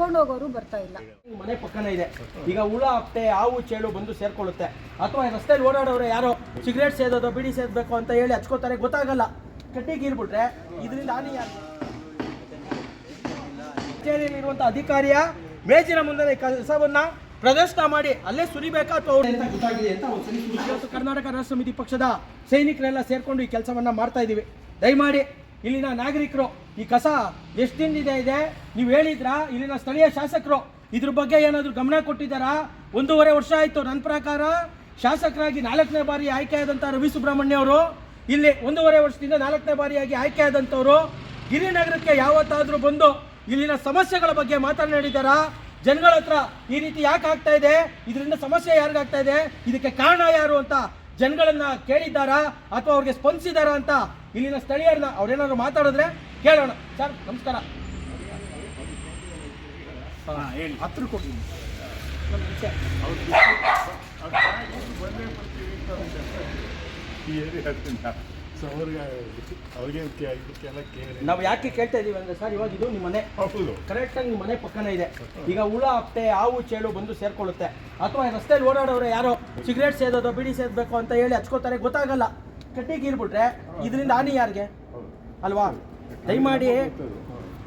ಕೊಂಡೋಗೋರು ಬರ್ತಾ ಇಲ್ಲ. ಮನೆ ಪಕ್ಕನೇ ಇದೆ. ಈಗ ಹುಳ ಹಪ್ಟೆ ಹಾವು ಚೇಳು ಬಂದು ಸೇರ್ಕೊಳ್ಳುತ್ತೆ. ಅಥವಾ ರಸ್ತೆಯಲ್ಲಿ ಓಡಾಡೋರು ಯಾರೋ ಸಿಗರೇಟ್ ಸೇದೋದು ಬಿಡಿ ಸೇದಬೇಕು ಅಂತ ಹೇಳಿ ಹಚ್ಕೋತಾರೆ, ಗೊತ್ತಾಗಲ್ಲ. ಕಟ್ಟಿಗೆ ಇರ್ಬಿಟ್ರೆ ಇದರಿಂದ ಹಾನಿ ಯಾರು? ಕಚೇರಿಯಲ್ಲಿರುವಂಥ ಅಧಿಕಾರಿಯ ಮೇಜಿನ ಮುಂದೆ ಕೆಲಸವನ್ನ ಪ್ರದರ್ಶನ ಮಾಡಿ ಅಲ್ಲೇ ಸುರಿಬೇಕಾ ಅಥವಾ ಗೊತ್ತಾಗಿದೆ ಅಂತ ಒಂದ್ಸಲಿ ಕರ್ನಾಟಕ ರಾಷ್ಟ್ರ ಸಮಿತಿ ಪಕ್ಷದ ಸೈನಿಕರೆಲ್ಲ ಸೇರ್ಕೊಂಡು ಈ ಕೆಲಸವನ್ನ ಮಾಡ್ತಾ ಇದ್ದೀವಿ. ದಯಮಾಡಿ ಇಲ್ಲಿನ ನಾಗರಿಕರು ಈ ಕಸ ಎಷ್ಟು ದಿನದಿಂದ ಇದೆ ನೀವು ಹೇಳಿದ್ರಾ? ಇಲ್ಲಿನ ಸ್ಥಳೀಯ ಶಾಸಕರು ಇದ್ರ ಬಗ್ಗೆ ಏನಾದರೂ ಗಮನ ಕೊಟ್ಟಿದ್ದಾರಾ? 1.5 ವರ್ಷ ಆಯಿತು. ನನ್ನ ಪ್ರಕಾರ ಶಾಸಕರಾಗಿ 4ನೇ ಬಾರಿ ಆಯ್ಕೆಯಾದಂಥ ರವಿ ಸುಬ್ರಹ್ಮಣ್ಯ ಅವರು ಇಲ್ಲಿ 1.5 ವರ್ಷದಿಂದ 4ನೇ ಬಾರಿಯಾಗಿ ಆಯ್ಕೆಯಾದಂಥವ್ರು ಗಿರಿನಗರಕ್ಕೆ ಯಾವತ್ತಾದರೂ ಬಂದು ಇಲ್ಲಿನ ಸಮಸ್ಯೆಗಳ ಬಗ್ಗೆ ಮಾತನಾಡಿದ್ದಾರಾ? ಜನಗಳ ಹತ್ರ ಈ ರೀತಿ ಯಾಕೆ ಆಗ್ತಾ ಇದೆ, ಇದರಿಂದ ಸಮಸ್ಯೆ ಯಾರಿಗಾಗ್ತಾ ಇದೆ, ಇದಕ್ಕೆ ಕಾರಣ ಯಾರು ಅಂತ ಜನಗಳನ್ನ ಕೇಳಿದ್ದಾರಾ ಅಥವಾ ಅವ್ರಿಗೆ ಸ್ಪಂದಿಸಿದಾರಾ ಅಂತ ಇಲ್ಲಿನ ಸ್ಥಳೀಯರನ್ನ ಅವ್ರೇನಾದ್ರು ಮಾತಾಡಿದ್ರೆ ಕೇಳೋಣ. ಸರ್ ನಮಸ್ಕಾರ. ಹತ್ರ ಕೊಡಿ. ನಾವು ಯಾಕೆ ಕೇಳ್ತಾ ಇದೀವಿ ಅಂದ್ರೆ ಸರ್, ಇವಾಗ ಇದು ನಿಮ್ಮ ಮನೆ ಕರೆಕ್ಟಾಗಿ ನಿಮ್ಮ ಮನೆ ಪಕ್ಕನೇ ಇದೆ. ಈಗ ಹುಳ ಹಪ್ಟೆ ಹಾವು ಚೇಳು ಬಂದು ಸೇರ್ಕೊಳ್ಳುತ್ತೆ. ಅಥವಾ ರಸ್ತೆಯಲ್ಲಿ ಓಡಾಡೋರು ಯಾರೋ ಸಿಗರೇಟ್ ಸೇದೋದು ಬಿಡಿ ಸೇದಬೇಕು ಅಂತ ಹೇಳಿ ಹಚ್ಕೋತಾರೆ, ಗೊತ್ತಾಗಲ್ಲ. ಕಟ್ಟಿಗೆ ಇರ್ಬಿಟ್ರೆ ಇದರಿಂದ ಹಾನಿ ಯಾರಿಗೆ ಅಲ್ವಾ? ದಯಮಾಡಿ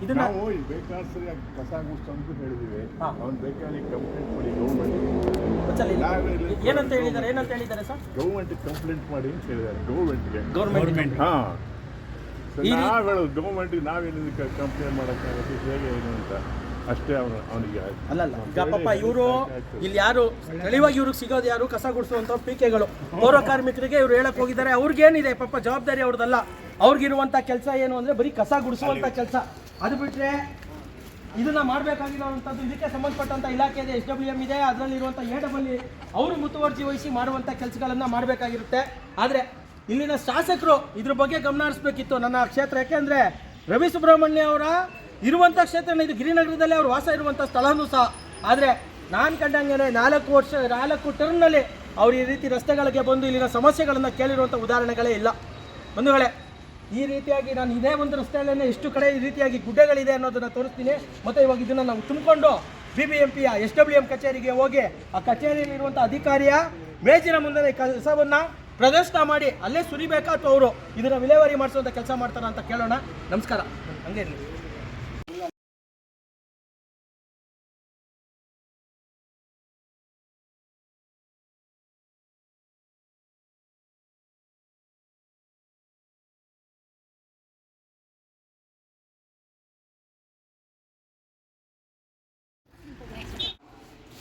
ಇದನ್ನ ಏನಂತ ಹೇಳಿದ್ದಾರೆ ಸರ್? ಗೌರ್ಮೆಂಟ್ ಕಂಪ್ಲೇಂಟ್ ಮಾಡಿ ಅಂತ ಹೇಳಿದ್ದಾರೆ. ಗೌರ್ಮೆಂಟ್ ಗೌರ್ಮೆಂಟ್ಗೆ ನಾವೇನು ಕಂಪ್ಲೇಂಟ್ ಮಾಡೋಕ್ಕಾಗುತ್ತೆ, ಹೇಗೆ ಏನು ಅಂತ ಅಷ್ಟೇ ಅವನಿಗೆ ಅಲ್ಲಲ್ಲ. ಈಗ ಪಾಪ ಇವರು ಇಲ್ಲಿ ಯಾರು ಸ್ಥಳೀಯವಾಗಿ ಇವ್ರಿಗೆ ಸಿಗೋದು ಯಾರು? ಕಸ ಗುಡಿಸುವಂಥ ಪೀಕೆಗಳು, ಪೌರ ಕಾರ್ಮಿಕರಿಗೆ ಇವ್ರು ಹೇಳಕ್ ಹೋಗಿದ್ದಾರೆ. ಅವ್ರಿಗೇನಿದೆ ಪಾಪ ಜವಾಬ್ದಾರಿ ಅವ್ರದ್ದಲ್ಲ. ಅವ್ರಿಗಿರುವಂಥ ಕೆಲಸ ಏನು ಅಂದರೆ ಬರೀ ಕಸ ಗುಡಿಸುವಂಥ ಕೆಲಸ. ಅದು ಬಿಟ್ಟರೆ ಇದನ್ನ ಮಾಡಬೇಕಾಗಿರುವಂಥದ್ದು ಇದಕ್ಕೆ ಸಂಬಂಧಪಟ್ಟಂಥ ಇಲಾಖೆ ಇದೆ, SWM ಇದೆ, ಅದರಲ್ಲಿರುವಂಥ AWL ಅವರು ಮುತುವರ್ಜಿ ವಹಿಸಿ ಮಾಡುವಂಥ ಕೆಲಸಗಳನ್ನು ಮಾಡಬೇಕಾಗಿರುತ್ತೆ. ಆದರೆ ಇಲ್ಲಿನ ಶಾಸಕರು ಇದ್ರ ಬಗ್ಗೆ ಗಮನ ಹರಿಸಬೇಕಿತ್ತು. ನನ್ನ ಕ್ಷೇತ್ರ ಯಾಕೆಂದರೆ ರವಿ ಸುಬ್ರಹ್ಮಣ್ಯ ಅವರ ಇರುವಂಥ ಕ್ಷೇತ್ರನ ಇದು ಗಿರಿನಗರದಲ್ಲೇ ಅವ್ರು ವಾಸ ಇರುವಂಥ ಸ್ಥಳನೂ ಸಹ. ಆದರೆ ನಾನು ಕಂಡಂಗೆ 4 ಟರ್ಮ್ನಲ್ಲಿ ಅವ್ರು ಈ ರೀತಿ ರಸ್ತೆಗಳಿಗೆ ಬಂದು ಇಲ್ಲಿನ ಸಮಸ್ಯೆಗಳನ್ನು ಕೇಳಿರುವಂಥ ಉದಾಹರಣೆಗಳೇ ಇಲ್ಲ. ಬಂಧುಗಳೇ, ಈ ರೀತಿಯಾಗಿ ನಾನು ಇದೇ ಒಂದು ರಸ್ತೆಯಲ್ಲೇ ಎಷ್ಟು ಕಡೆ ಈ ರೀತಿಯಾಗಿ ಗುಡ್ಡೆಗಳಿದೆ ಅನ್ನೋದನ್ನು ತೋರಿಸ್ತೀನಿ. ಮತ್ತು ಇವಾಗ ಇದನ್ನು ನಾವು ತುಂಬಿಕೊಂಡು BBMPಯ SWM ಕಚೇರಿಗೆ ಹೋಗಿ ಆ ಕಚೇರಿಯಲ್ಲಿರುವಂಥ ಅಧಿಕಾರಿಯ ಮೇಜಿನ ಮುಂದೆ ಕೆಲಸವನ್ನು ಪ್ರದರ್ಶನ ಮಾಡಿ ಅಲ್ಲೇ ಸುರಿಬೇಕಾ ಅಥವಾ ಅವರು ಇದನ್ನು ವಿಲೇವಾರಿ ಮಾಡಿಸುವಂಥ ಕೆಲಸ ಮಾಡ್ತಾರ ಅಂತ ಕೇಳೋಣ. ನಮಸ್ಕಾರ. ಹಂಗೆ ಇರಲಿ.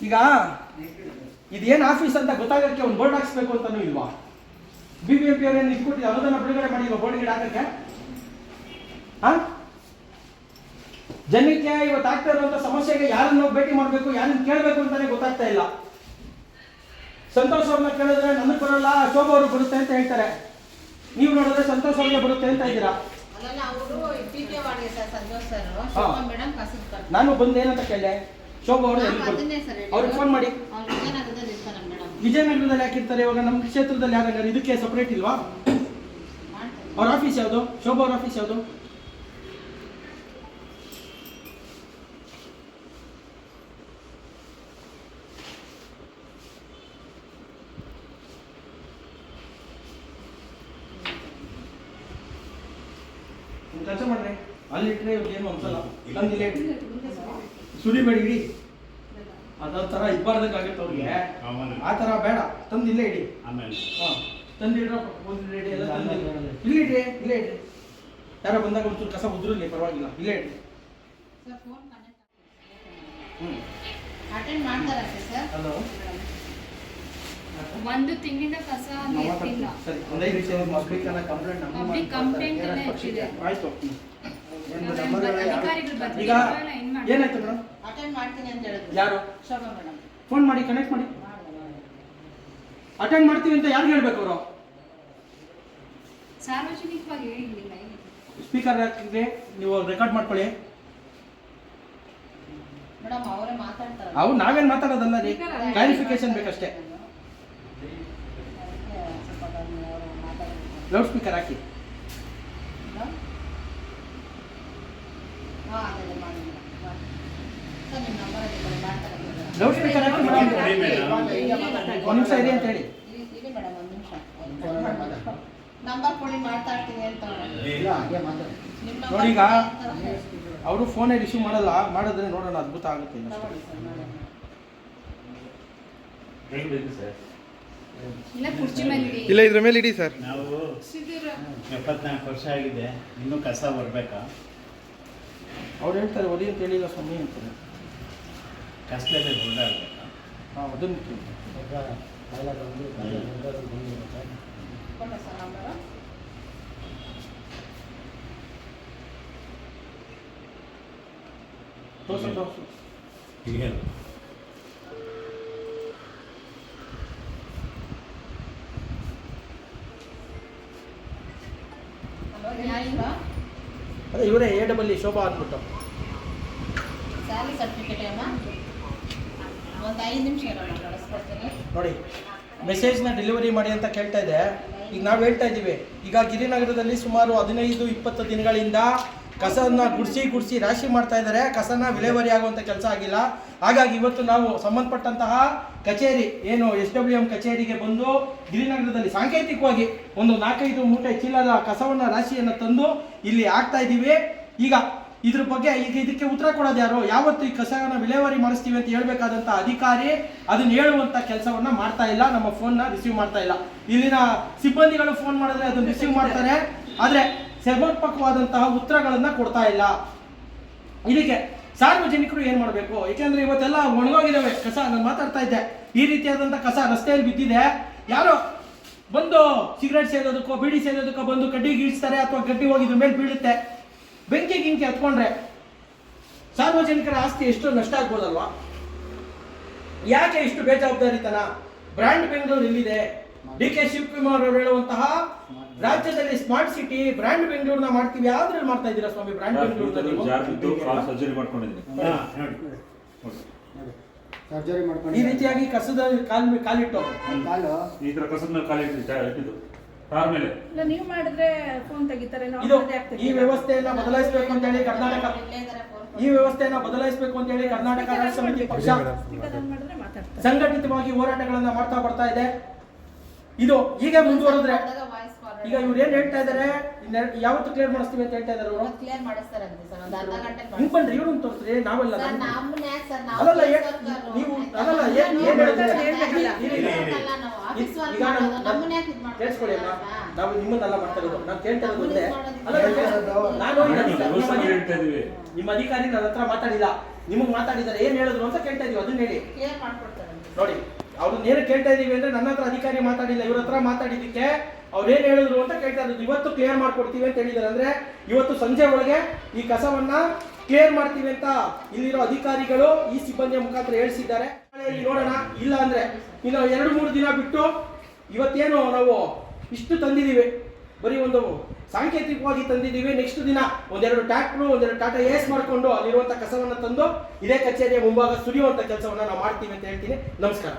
ಈಗ ಇದೇನು ಆಫೀಸ್ ಅಂತ ಗೊತ್ತಾಗಕ್ಕೆ ಒಂದು ಬೋರ್ಡ್ ಹಾಕ್ಸ್ಬೇಕು ಅಂತಾನೂ ಇಲ್ವಾ? BBMP ಅವರೇನು ಇಟ್ಕೊಟ್ಟಿದ್ದು ಅನುದಾನ ಬಿಡುಗಡೆ ಮಾಡಿಲ್ವಾ ಬೋರ್ಡ್ ಗಿಡ ಹಾಕಕ್ಕೆ? ಜನಕ್ಕೆ ಇವತ್ತು ಆಗ್ತಾ ಇರುವಂತ ಸಮಸ್ಯೆಗೆ ಯಾರನ್ನು ಭೇಟಿ ಮಾಡಬೇಕು, ಯಾರನ್ನು ಕೇಳಬೇಕು ಅಂತಾನೆ ಗೊತ್ತಾಗ್ತಾ ಇಲ್ಲ. ಸಂತೋಷ್ ಅವ್ರನ್ನ ಕೇಳಿದ್ರೆ ನನಗೆ ಬರಲ್ಲ, ಶೋಭಾ ಅವರು ಬರುತ್ತೆ ಅಂತ ಹೇಳ್ತಾರೆ. ನೀವು ನೋಡಿದ್ರೆ ಸಂತೋಷ್ ಅವ್ರಿಗೆ ಬರುತ್ತೆ ಅಂತ ಇದ್ದೀರಾ. ನಾನು ಬಂದೇನಂತ ಕೇಳಿದೆ, ಶೋಭಾ ಅವರು ಅವ್ರಿಗೆ ಫೋನ್ ಮಾಡಿ. ವಿಜಯನಗರದಲ್ಲಿ ಯಾಕಿರ್ತಾರೆ? ಇವಾಗ ನಮ್ಮ ಕ್ಷೇತ್ರದಲ್ಲಿ ಯಾರಾಗ ಇದಕ್ಕೆ ಸಪರೇಟ್ ಇಲ್ವಾ? ಅವ್ರ ಆಫೀಸ್ ಯಾವುದು? ಶೋಭಾ ಅವ್ರ ಆಫೀಸ್ ಯಾವುದು? ಕೆಲಸ ಮಾಡ್ರಿ, ಅಲ್ಲಿಟ್ರೆ ಏನು ಅನ್ಸಲ್ಲ. ತಂದಿಲ್ಲ ಸುರಿಬೇಡಿ, ಇಡಿ. ಅದೊಂಥರ ಇಬ್ಬಾರ್ದಂಗಾಗುತ್ತೆ ಅವ್ರಿಗೆ. ಆ ಥರ ಬೇಡ, ತಂದಿಲ್ಲೇ ಇಡಿ. ತಂದಿಡ್ರ ಇಡಿ ಎಲ್ಲ ಇಲ್ಲೇ ಇಡ್ರಿ, ಇಲ್ಲೇ ಇಡ್ರಿ. ಯಾರೋ ಬಂದಾಗ ಒಂಚೂರು ಕಸ ಉದ್ರಲ್ಲಿ ಪರವಾಗಿಲ್ಲ, ಇಲ್ಲೇ ಇಡ್ರಿ. ಹಲೋ, ಒಂದು ತಿಂಗಳಿಂದ ಕಸ ಎತ್ತಿಲ್ಲ. ಸರಿ, ಒಂದು 5 ನಿಮಿಷ ಕಂಪ್ಲೇಂಟ್ ಆಯ್ತು. ಈಗ ಏನಾಯ್ತು ಮೇಡಮ್? ಅಟೆಂಡ್ ಮಾಡ್ತೀನಿ ಅಂತ ಹೇಳಿದ್ರು. ಯಾರು? ಶೋಭಾ ಮೇಡಮ್. ಫೋನ್ ಮಾಡಿ ಕನೆಕ್ಟ್ ಮಾಡಿ. ಅಟೆಂಡ್ ಮಾಡ್ತೀವಿ ಅಂತ ಯಾರು ಹೇಳ್ಬೇಕು? ಅವರು ಸಾರ್ವಜನಿಕವಾಗಿ ಹೇಳಿಲ್ಲ. ಸ್ಪೀಕರ್ ಹಾಕಿದ್ರೆ ನೀವು ರೆಕಾರ್ಡ್ ಮಾಡ್ಕೊಳ್ಳಿ ಮೇಡಮ್. ಅವರೇ ಮಾತಾಡ್ತಾರೆ. ಅವ್ರು ನಾವೇನು ಮಾತಾಡೋದಲ್ಲ ರೀ, ಕ್ಲಾರಿಫಿಕೇಶನ್ ಬೇಕಷ್ಟೇ. ಲೌಡ್ ಸ್ಪೀಕರ್ ಹಾಕಿ. ಸರ್ ನಿಮ್ಮ ನಂಬರ್ ಮಾಡ್ತಾರೆ ಲೌಡ್ ಸ್ಪೀಕರ್ ಹಾಕಿ ಮೇಡಮ್. ಒಂದು ನಿಮಿಷ ಇರಿ ಅಂತ ಹೇಳಿ. ಇರಿ ಮೇಡಮ್ ಒಂದು ನಿಮಿಷ ನಂಬರ್ ಕೊಡಿ ಮಾತಾಡ್ತೀನಿ ಅಂತ ನಿಮ್ಮ ನೋಡಿ ಈಗ ಅವರು ಫೋನೇ ರಿಸೀವ್ ಮಾಡಲ್ಲ, ಮಾಡಿದ್ರೆ ನೋಡೋಣ ಅದ್ಭುತ ಆಗುತ್ತೆ ಇಲ್ಲ. ತಗೊಳ್ಳಿ ಸರ್ ನೋಡಿ. ಇಲ್ಲ ಕುರ್ಚಿ ಮೇಲೆ ಇಡಿ. ಇಲ್ಲ ಇದ್ರ ಮೇಲೆ ಇಡಿ ಸರ್. ನಾವು ಸಿದ್ದಿರ 74 ವರ್ಷ ಆಗಿದೆ, ಇನ್ನೂ ಕಸ ಬರಬೇಕಾ? ಅವ್ರು ಹೇಳ್ತಾರೆ ಒದಿ ಅಂತ ಹೇಳಿಲ್ಲ ಸ್ವಾಮಿ ಅಂತಾರೆ. ಕಸದಲ್ಲೇ ಓಡಾಡಬೇಕಾ? ಹಾಂ ಅದನ್ನು ಕೇಳಿ. ಕೊಡಿ ಸರ್ ನಂಬರು. ತೋರ್ಸು. ಏನು? ಹಲೋ ನ್ಯಾಯಿಕ ಅದೇ ಇವರೇ AWE ಶೋಭಾ ಅಂದ್ಬಿಟ್ಟು. ಸ್ಯಾಲರಿ ಸರ್ಟಿಫಿಕೇಟ್ ಅಮ್ಮ ಒಂದು 5 ನಿಮಿಷ ಇರೋಣ ಕಳಿಸ್ಕೊಡ್ತೀನಿ. ನೋಡಿ ಮೆಸೇಜ್ನ ಡೆಲಿವರಿ ಮಾಡಿ ಅಂತ ಕೇಳ್ತಾ ಇದೆ. ಈಗ ನಾವು ಹೇಳ್ತಾ ಇದ್ದೀವಿ, ಈಗ ಗಿರಿನಗರದಲ್ಲಿ ಸುಮಾರು 15-20 ದಿನಗಳಿಂದ ಕಸನ ಗುಡಿಸಿ ರಾಶಿ ಮಾಡ್ತಾ ಇದ್ದಾರೆ. ಕಸನ ವಿಲೇವಾರಿ ಆಗುವಂಥ ಕೆಲಸ ಆಗಿಲ್ಲ. ಹಾಗಾಗಿ ಇವತ್ತು ನಾವು ಸಂಬಂಧಪಟ್ಟಂತಹ ಕಚೇರಿ ಏನು SWM ಕಚೇರಿಗೆ ಬಂದು ಗಿರಿನಗರದಲ್ಲಿ ಸಾಂಕೇತಿಕವಾಗಿ ಒಂದು 4-5 ಮೂಟೆ ಚೀಲದ ಕಸವನ್ನು ರಾಶಿಯನ್ನು ತಂದು ಇಲ್ಲಿ ಹಾಕ್ತಾ ಇದ್ದೀವಿ. ಈಗ ಇದ್ರ ಬಗ್ಗೆ ಈಗ ಇದಕ್ಕೆ ಉತ್ತರ ಕೊಡೋದು ಯಾರು? ಯಾವತ್ತು ಈ ಕಸನ ವಿಲೇವಾರಿ ಮಾಡಿಸ್ತೀವಿ ಅಂತ ಹೇಳ್ಬೇಕಾದಂಥ ಅಧಿಕಾರಿ ಅದನ್ನ ಹೇಳುವಂಥ ಕೆಲಸವನ್ನ ಮಾಡ್ತಾ ಇಲ್ಲ. ನಮ್ಮ ಫೋನ್ನ ರಿಸೀವ್ ಮಾಡ್ತಾ ಇಲ್ಲ. ಇಲ್ಲಿನ ಸಿಬ್ಬಂದಿಗಳು ಫೋನ್ ಮಾಡಿದ್ರೆ ಅದನ್ನ ರಿಸೀವ್ ಮಾಡ್ತಾರೆ, ಆದರೆ ಸಮರ್ಪಕವಾದಂತಹ ಉತ್ತರಗಳನ್ನ ಕೊಡ್ತಾ ಇಲ್ಲ. ಇದಕ್ಕೆ ಸಾರ್ವಜನಿಕರು ಏನು ಮಾಡಬೇಕು? ಏಕೆಂದ್ರೆ ಇವತ್ತೆಲ್ಲ ಒಣಗೋಗಿದ್ದಾವೆ ಕಸ. ನಾನು ಮಾತಾಡ್ತಾ ಇದ್ದೆ, ಈ ರೀತಿಯಾದಂಥ ಕಸ ರಸ್ತೆಯಲ್ಲಿ ಬಿದ್ದಿದೆ. ಯಾರೋ ಬಂದು ಸಿಗರೇಟ್ ಸೇದೋದಕ್ಕೋ ಬೀಡಿ ಸೇದೋದಕ್ಕೋ ಬಂದು ಕಡ್ಡಿ ಗೀಳಿಸ್ತಾರೆ, ಅಥವಾ ಗಡ್ಡಿ ಹೋಗಿ ಇದ್ರ ಮೇಲೆ ಬೀಳುತ್ತೆ. ಬೆಂಕಿ ಹತ್ಕೊಂಡ್ರೆ ಸಾರ್ವಜನಿಕರ ಆಸ್ತಿ ಎಷ್ಟು ನಷ್ಟ ಆಗ್ಬೋದಲ್ವಾ? ಯಾಕೆ ಇಷ್ಟು ಬೇಜವಾಬ್ದಾರಿತನ? ಬ್ರ್ಯಾಂಡ್ ಬೆಂಗಳೂರು ಇಲ್ಲಿದೆ. DK ಶಿವಕುಮಾರ್ ಅವರು ಹೇಳುವಂತಹ ರಾಜ್ಯದಲ್ಲಿ ಸ್ಮಾರ್ಟ್ ಸಿಟಿ ಬ್ರ್ಯಾಂಡ್ ಬೆಂಗಳೂರನ್ನ ಮಾಡ್ತೀವಿ. ಯಾವ್ದ್ರಲ್ಲಿ ಮಾಡ್ತಾ ಇದ್ದೀರಾ ಸ್ವಾಮಿ ಬ್ರ್ಯಾಂಡ್ ಬೆಂಗಳೂರಲ್ಲಿ? ಸರ್ಜರಿ ಮಾಡ್ಕೊಂಡಿದ್ದೀನಿ. ಸರ್ಜರಿ ಮಾಡ್ಕೊಂಡು ಈ ರೀತಿಯಾಗಿ ಕಸದ ಕಾಲಿಟ್ಟು ಕಾಲು ಈ ತರ ಕಸದ ಮೇಲೆ ಕಾಲಿಟ್ಟಿದ್ದು ಕಾರ್ ಮೇಲೆ ಇಲ್ಲ ನೀವು ಮಾಡಿದ್ರೆ ಫೋನ್ ತೆಗಿತಾರೆ. ನಾವು ಇದು ಅದೇ ಆಗ್ತದೆ. ಈ ವ್ಯವಸ್ಥೆಯನ್ನ ಬದಲಾಯಿಸಬೇಕು ಅಂತ ಹೇಳಿ ಕರ್ನಾಟಕ ರಾಜ್ಯ ಸಮಿತಿ ಪಕ್ಷ ಸ್ಪೀಕರ್ ಆನ್ ಮಾಡಿದ್ರೆ ಮಾತಾಡ್ತಾರೆ. ಸಂಘಟಿತವಾಗಿ ಹೋರಾಟಗಳನ್ನ ಮಾಡ್ತಾ ಬರ್ತಾ ಇದೆ. ಇದು ಹೀಗೆ ಮುಂದುವರೆದ್ರೆ ವಾಯ್ಸ್ ಈಗ ಇವ್ರು ಏನ್ ಹೇಳ್ತಾ ಇದಾರೆ, ಯಾವತ್ತು ಕ್ಲಿಯರ್ ಮಾಡಿಸ್ತೀವಿ ಅಂತ ಹೇಳ್ತಾ ಇದಾರೆ ಅವರು. ಕ್ಲಿಯರ್ ಮಾಡಿಸ್ತಾರೆ ಅಂತ ಸರ್ ಒಂದು ಅರ್ಧ ಗಂಟೆ ಹಿಂಗ್ ಬನ್ರಿ, ಇವ್ರು ತೋರಿಸ್ರಿ. ನಾವೆಲ್ಲ ಸರ್ ನಮ್ಮನ್ನೇ ಸರ್ ಅಲ್ಲಲ್ಲ ನಾವು ನೀವು ಅಲ್ಲಲ್ಲ ಏನ್ ಹೇಳಿದ್ರೆ ಈಗ ನಮ್ಮನ್ನೇ ಯಾಕೆ ಇದು ಕೇಳಿಸ್ಕೊಳ್ಳಿ ಅಮ್ಮ, ನಾವು ನಿಮ್ಮನ್ನೆಲ್ಲ ಮಾಡ್ತಾ ಇರೋದು. ನಾನು ಕೇಳ್ತಾ ಇರೋದು ಒಂದೇ. ಅಲ್ಲ ನಾನು ಹೇಳ್ತಾ ಇದೀವಿ. ನಿಮ್ಮ ಅಧಿಕಾರಿ ನನ್ನ ಹತ್ರ ಮಾತಾಡಿಲ್ಲ, ನಿಮಗೆ ಮಾತಾಡಿದ್ದಾರೆ. ಏನ್ ಹೇಳಿದ್ರು ಅಂತ ಕೇಳ್ತಾ ಇದೀವಿ, ಅದನ್ನ ಹೇಳಿ. ಕ್ಲಿಯರ್ ಮಾಡ್ಕೊಡ್ತಾರೆ ನೋಡಿ ಅವ್ರನ್ನ ಏನು ಕೇಳ್ತಾ ಇದೀವಿ ಅಂದ್ರೆ ನನ್ನ ಹತ್ರ ಅಧಿಕಾರಿ ಮಾತಾಡಿಲ್ಲ, ಇವ್ರ ಹತ್ರ ಮಾತಾಡಿದ್ದಕ್ಕೆ ಅವ್ರು ಏನ್ ಹೇಳಿದ್ರು ಅಂತ ಕೇಳ್ತಾ ಇರೋದು. ಇವತ್ತು ಕ್ಲಿಯರ್ ಮಾಡ್ಕೊಡ್ತೀವಿ ಅಂತ ಹೇಳಿದ್ದಾರೆ. ಅಂದ್ರೆ ಇವತ್ತು ಸಂಜೆ ಒಳಗೆ ಈ ಕಸವನ್ನ ಕ್ಲಿಯರ್ ಮಾಡ್ತೀವಿ ಅಂತ ಇಲ್ಲಿರೋ ಅಧಿಕಾರಿಗಳು ಈ ಸಿಬ್ಬಂದಿಯ ಮುಖಾಂತರ ಹೇಳಿಸಿದ್ದಾರೆ. ನೋಡೋಣ, ಇಲ್ಲ ಅಂದ್ರೆ ಇನ್ನು 2-3 ದಿನ ಬಿಟ್ಟು ಇವತ್ತೇನು ನಾವು ಇಷ್ಟು ತಂದಿದ್ದೀವಿ, ಬರೀ ಒಂದು ಸಾಂಕೇತಿಕವಾಗಿ ತಂದಿದ್ದೀವಿ. ನೆಕ್ಸ್ಟ್ ದಿನ 1-2 ಟ್ರ್ಯಾಕ್ಟ್ರು 1-2 ಟಾಟಾ ಏಸ್ ಮಾಡಿಕೊಂಡು ಅಲ್ಲಿರುವಂಥ ಕಸವನ್ನು ತಂದು ಇದೇ ಕಚೇರಿಯ ಮುಂಭಾಗ ಸುರಿಯುವಂಥ ಕೆಲಸವನ್ನು ನಾವು ಮಾಡ್ತೀವಿ ಅಂತ ಹೇಳ್ತೀನಿ. ನಮಸ್ಕಾರ.